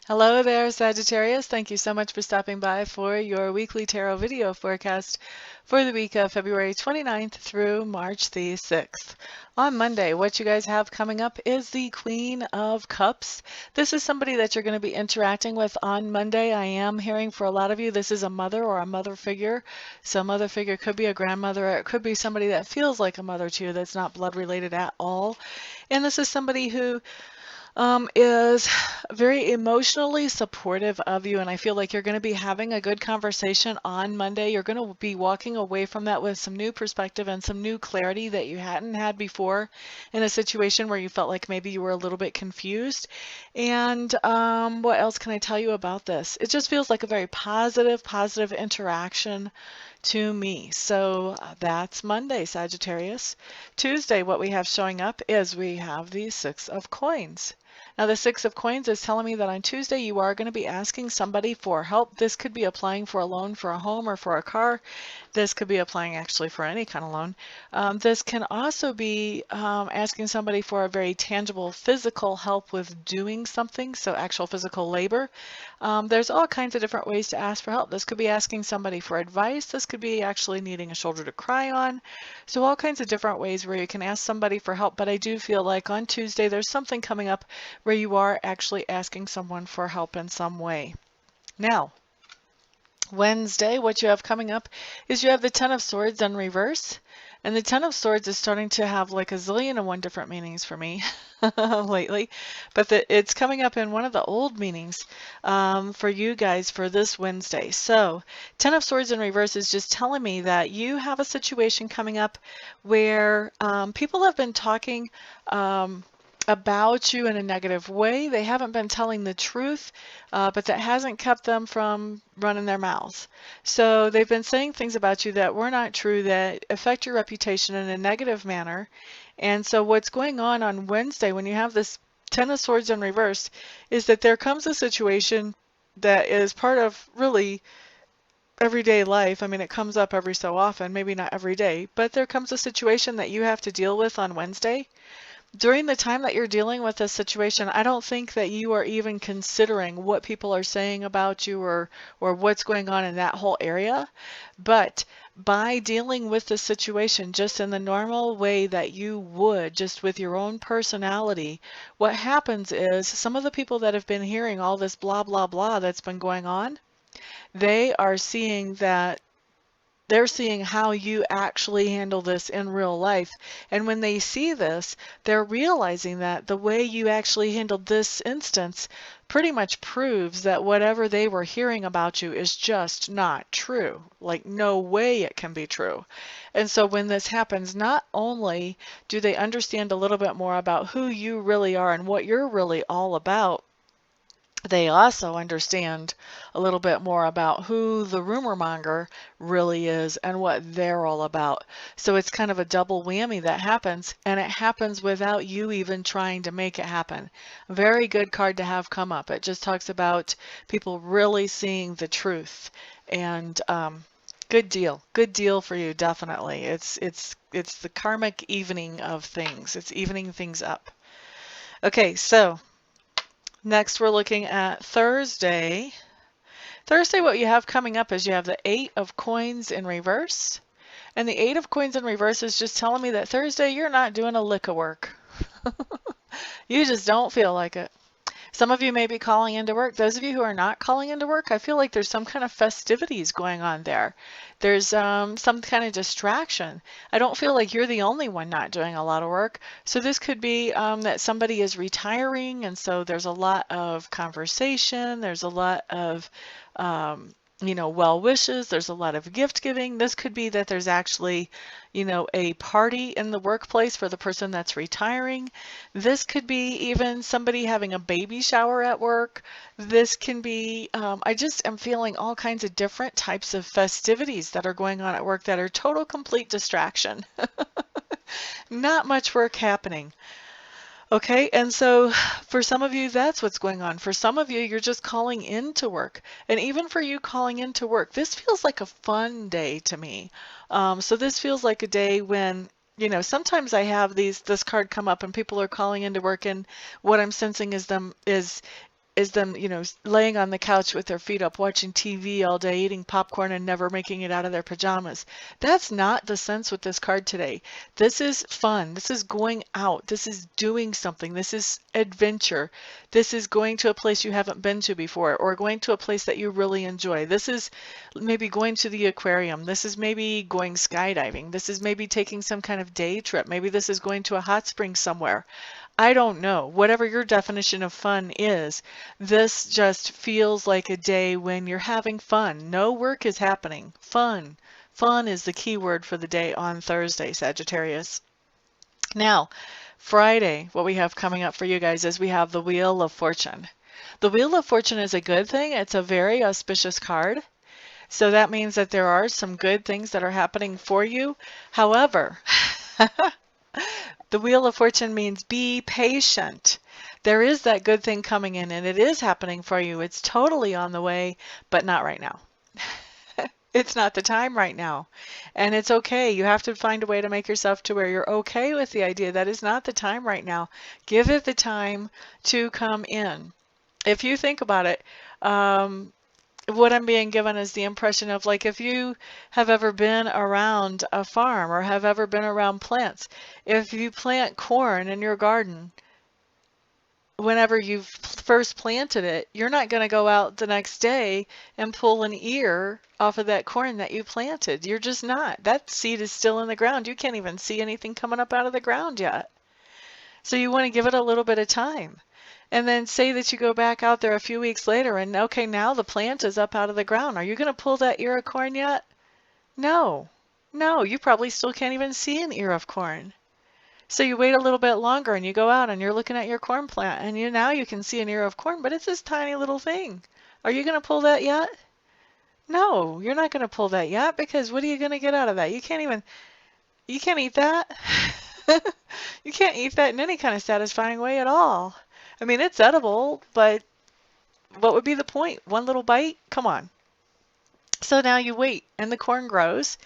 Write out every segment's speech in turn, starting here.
Hello there, Sagittarius. Thank you so much for stopping by for your weekly tarot video forecast for the week of February 29th through March the 6th. On Monday, what you guys have coming up is the Queen of Cups. This is somebody that you're going to be interacting with on Monday. I am hearing for a lot of you, this is a mother or a mother figure. So mother figure could be a grandmother, or it could be somebody that feels like a mother to you that's not blood related at all. And this is somebody who is very emotionally supportive of you, and I feel like you're going to be having a good conversation on Monday. You're going to be walking away from that with some new perspective and some new clarity that you hadn't had before in a situation where you felt like maybe you were a little bit confused. And what else can I tell you about this? It just feels like a very positive interaction to me. So that's Monday, Sagittarius. Tuesday, what we have showing up is we have the Six of Coins. Now, the Six of Coins is telling me that on Tuesday you are going to be asking somebody for help. This could be applying for a loan for a home or for a car. This could be applying actually for any kind of loan. This can also be asking somebody for a very tangible physical help with doing something, so actual physical labor. There's all kinds of different ways to ask for help. This could be asking somebody for advice. This could be actually needing a shoulder to cry on. So all kinds of different ways where you can ask somebody for help. But I do feel like on Tuesday there's something coming up where you are actually asking someone for help in some way. Now, Wednesday, what you have coming up is you have the Ten of Swords in reverse. And the Ten of Swords is starting to have like a zillion and one different meanings for me lately. But it's coming up in one of the old meanings for you guys for this Wednesday. So Ten of Swords in reverse is just telling me that you have a situation coming up where people have been talking about you in a negative way. They haven't been telling the truth, but that hasn't kept them from running their mouths. So they've been saying things about you that were not true, that affect your reputation in a negative manner. And so what's going on Wednesday when you have this Ten of Swords in reverse is that there comes a situation that is part of really everyday life. I mean, it comes up every so often, maybe not every day, but there comes a situation that you have to deal with on Wednesday. During the time that you're dealing with this situation, I don't think that you are even considering what people are saying about you or what's going on in that whole area. But by dealing with the situation just in the normal way that you would, just with your own personality, what happens is some of the people that have been hearing all this blah, blah, blah that's been going on, they are seeing that they're seeing how you actually handle this in real life. And when they see this, they're realizing that the way you actually handled this instance pretty much proves that whatever they were hearing about you is just not true. Like, no way it can be true. And so when this happens, not only do they understand a little bit more about who you really are and what you're really all about, they also understand a little bit more about who the rumor monger really is and what they're all about. So it's kind of a double whammy that happens, and it happens without you even trying to make it happen. Very good card to have come up. It just talks about people really seeing the truth, and good deal for you, definitely. It's the karmic evening of things. It's evening things up. Okay, so next, we're looking at Thursday. Thursday, what you have coming up is you have the Eight of Coins in reverse. And the Eight of Coins in reverse is just telling me that Thursday, you're not doing a lick of work. You just don't feel like it. Some of you may be calling into work. Those of you who are not calling into work, I feel like there's some kind of festivities going on there. There's some kind of distraction. I don't feel like you're the only one not doing a lot of work. So this could be that somebody is retiring, and so there's a lot of conversation. There's a lot of well wishes. There's a lot of gift giving. This could be that there's actually, a party in the workplace for the person that's retiring. This could be even somebody having a baby shower at work. This can be, I just am feeling all kinds of different types of festivities that are going on at work that are total complete distraction. Not much work happening. Okay, and so for some of you, that's what's going on. For some of you, you're just calling into work. And even for you calling into work, this feels like a fun day to me. So this feels like a day when, sometimes I have this card come up and people are calling into work, and what I'm sensing is is them, you know, laying on the couch with their feet up, watching TV all day, eating popcorn and never making it out of their pajamas. That's not the sense with this card today. This is fun. This is going out. This is doing something. This is adventure. This is going to a place you haven't been to before, or going to a place that you really enjoy. This is maybe going to the aquarium. This is maybe going skydiving. This is maybe taking some kind of day trip. Maybe this is going to a hot spring somewhere. I don't know. Whatever your definition of fun is, this just feels like a day when you're having fun. No work is happening. Fun. Fun is the key word for the day on Thursday, Sagittarius. Now, Friday, what we have coming up for you guys is we have the Wheel of Fortune. The Wheel of Fortune is a good thing. It's a very auspicious card. So that means that there are some good things that are happening for you. However, the Wheel of Fortune means be patient. There is that good thing coming in, and it is happening for you. It's totally on the way, but not right now. It's not the time right now. And it's okay. You have to find a way to make yourself to where you're okay with the idea that is not the time right now. Give it the time to come in. If you think about it, what I'm being given is the impression of, like, if you have ever been around a farm or have ever been around plants, if you plant corn in your garden, whenever you've first planted it, you're not going to go out the next day and pull an ear off of that corn that you planted. You're just not. That seed is still in the ground. You can't even see anything coming up out of the ground yet. So you want to give it a little bit of time. And then say that you go back out there a few weeks later and, okay, now the plant is up out of the ground. Are you going to pull that ear of corn yet? No. No, you probably still can't even see an ear of corn. So you wait a little bit longer and you go out and you're looking at your corn plant and now you can see an ear of corn, but it's this tiny little thing. Are you going to pull that yet? No, you're not going to pull that yet, because what are you going to get out of that? You can't eat that. You can't eat that in any kind of satisfying way at all. I mean, it's edible, but what would be the point? One little bite? Come on. So now you wait, and the corn grows,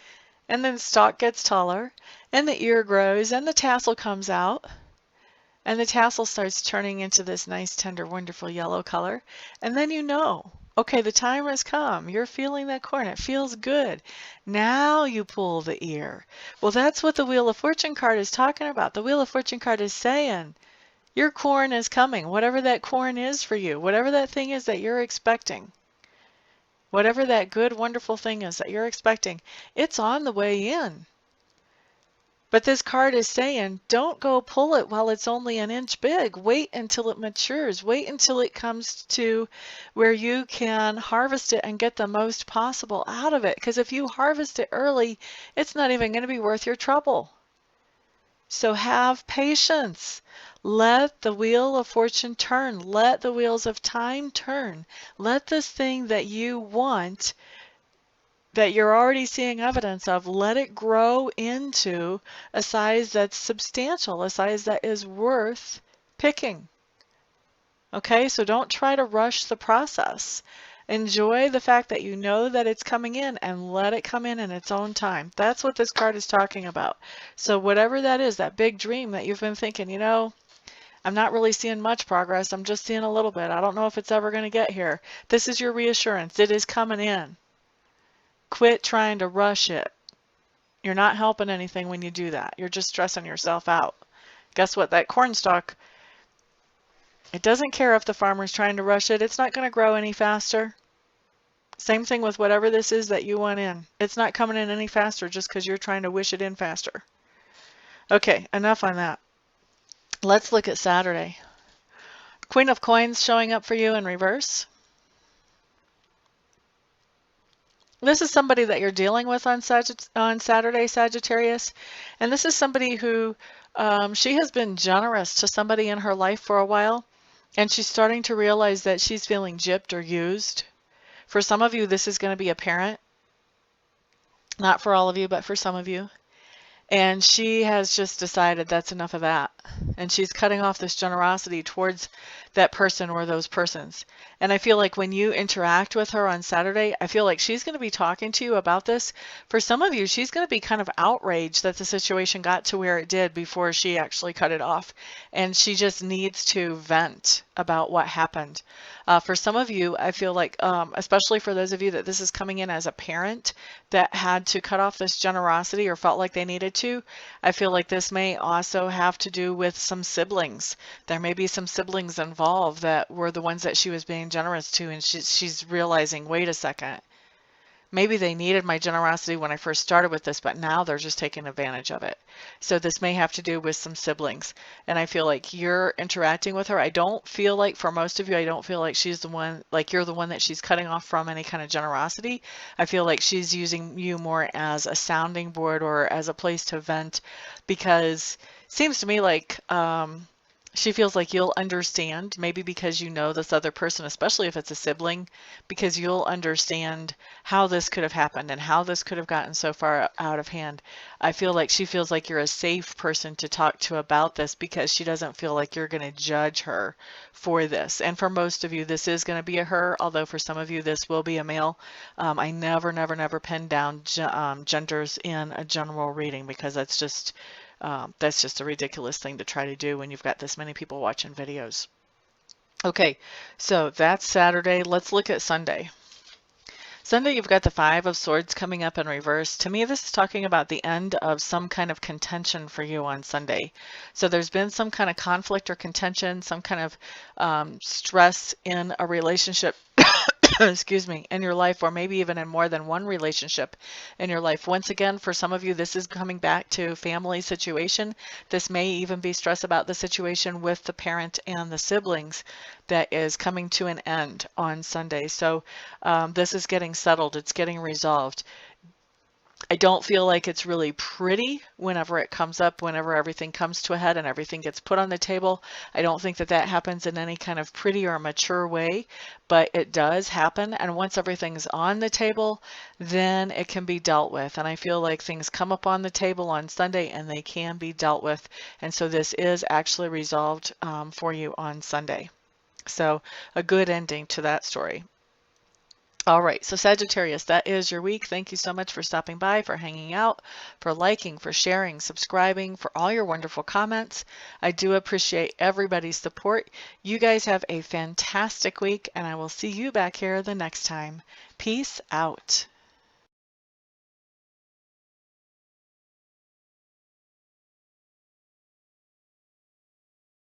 and then the stalk gets taller, and the ear grows, and the tassel comes out, and the tassel starts turning into this nice, tender, wonderful yellow color. And then you know, okay, the time has come. You're feeling that corn. It feels good. Now you pull the ear. Well, that's what the Wheel of Fortune card is talking about. The Wheel of Fortune card is saying, your corn is coming, whatever that corn is for you, whatever that thing is that you're expecting, whatever that good, wonderful thing is that you're expecting, it's on the way in. But this card is saying, don't go pull it while it's only an inch big. Wait until it matures. Wait until it comes to where you can harvest it and get the most possible out of it. Because if you harvest it early, it's not even going to be worth your trouble. So have patience. Let the Wheel of Fortune turn. Let the wheels of time turn. Let this thing that you want, that you're already seeing evidence of, let it grow into a size that's substantial, a size that is worth picking. Okay, so don't try to rush the process. Enjoy the fact that you know that it's coming in, and let it come in its own time. That's what this card is talking about. So whatever that is, that big dream that you've been thinking, you know, I'm not really seeing much progress. I'm just seeing a little bit. I don't know if it's ever going to get here. This is your reassurance. It is coming in. Quit trying to rush it. You're not helping anything when you do that. You're just stressing yourself out. Guess what? That corn stalk, it doesn't care if the farmer's trying to rush it. It's not going to grow any faster. Same thing with whatever this is that you want in. It's not coming in any faster just because you're trying to wish it in faster. Okay, enough on that. Let's look at Saturday. Queen of Coins showing up for you in reverse. This is somebody that you're dealing with on Saturday, Sagittarius. And this is somebody who, she has been generous to somebody in her life for a while. And she's starting to realize that she's feeling gypped or used. For some of you, this is going to be a parent. Not for all of you, but for some of you. And she has just decided that's enough of that. And she's cutting off this generosity towards that person or those persons. And I feel like when you interact with her on Saturday, I feel like she's going to be talking to you about this. For some of you, she's going to be kind of outraged that the situation got to where it did before she actually cut it off. And she just needs to vent about what happened. For some of you, I feel like, especially for those of you that this is coming in as a parent that had to cut off this generosity or felt like they needed to, I feel like this may also have to do with some siblings. There may be some siblings involved that were the ones that she was being generous to, and she's realizing, wait a second, maybe they needed my generosity when I first started with this, but now they're just taking advantage of it. So this may have to do with some siblings. And I feel like you're interacting with her. I don't feel like, for most of you, I don't feel like she's the one, like you're the one that she's cutting off from any kind of generosity. I feel like she's using you more as a sounding board or as a place to vent, because it seems to me like she feels like you'll understand, maybe because you know this other person, especially if it's a sibling, because you'll understand how this could have happened and how this could have gotten so far out of hand. I feel like she feels like you're a safe person to talk to about this because she doesn't feel like you're going to judge her for this. And for most of you, this is going to be a her, although for some of you, this will be a male. I never pin down genders in a general reading because that's just a ridiculous thing to try to do when you've got this many people watching videos. Okay, so that's Saturday. Let's look at Sunday. Sunday, you've got the Five of Swords coming up in reverse. To me, this is talking about the end of some kind of contention for you on Sunday. So there's been some kind of conflict or contention, some kind of stress in a relationship excuse me, in your life, or maybe even in more than one relationship in your life. Once again, for some of you, this is coming back to family situation. This may even be stress about the situation with the parent and the siblings that is coming to an end on Sunday. So this is getting settled. It's getting resolved. I don't feel like it's really pretty whenever it comes up, whenever everything comes to a head and everything gets put on the table. I don't think that that happens in any kind of pretty or mature way, but it does happen. And once everything's on the table, then it can be dealt with. And I feel like things come up on the table on Sunday and they can be dealt with. And so this is actually resolved for you on Sunday. So a good ending to that story. All right, so Sagittarius, that is your week. Thank you so much for stopping by, for hanging out, for liking, for sharing, subscribing, for all your wonderful comments. I do appreciate everybody's support. You guys have a fantastic week, and I will see you back here the next time. Peace out.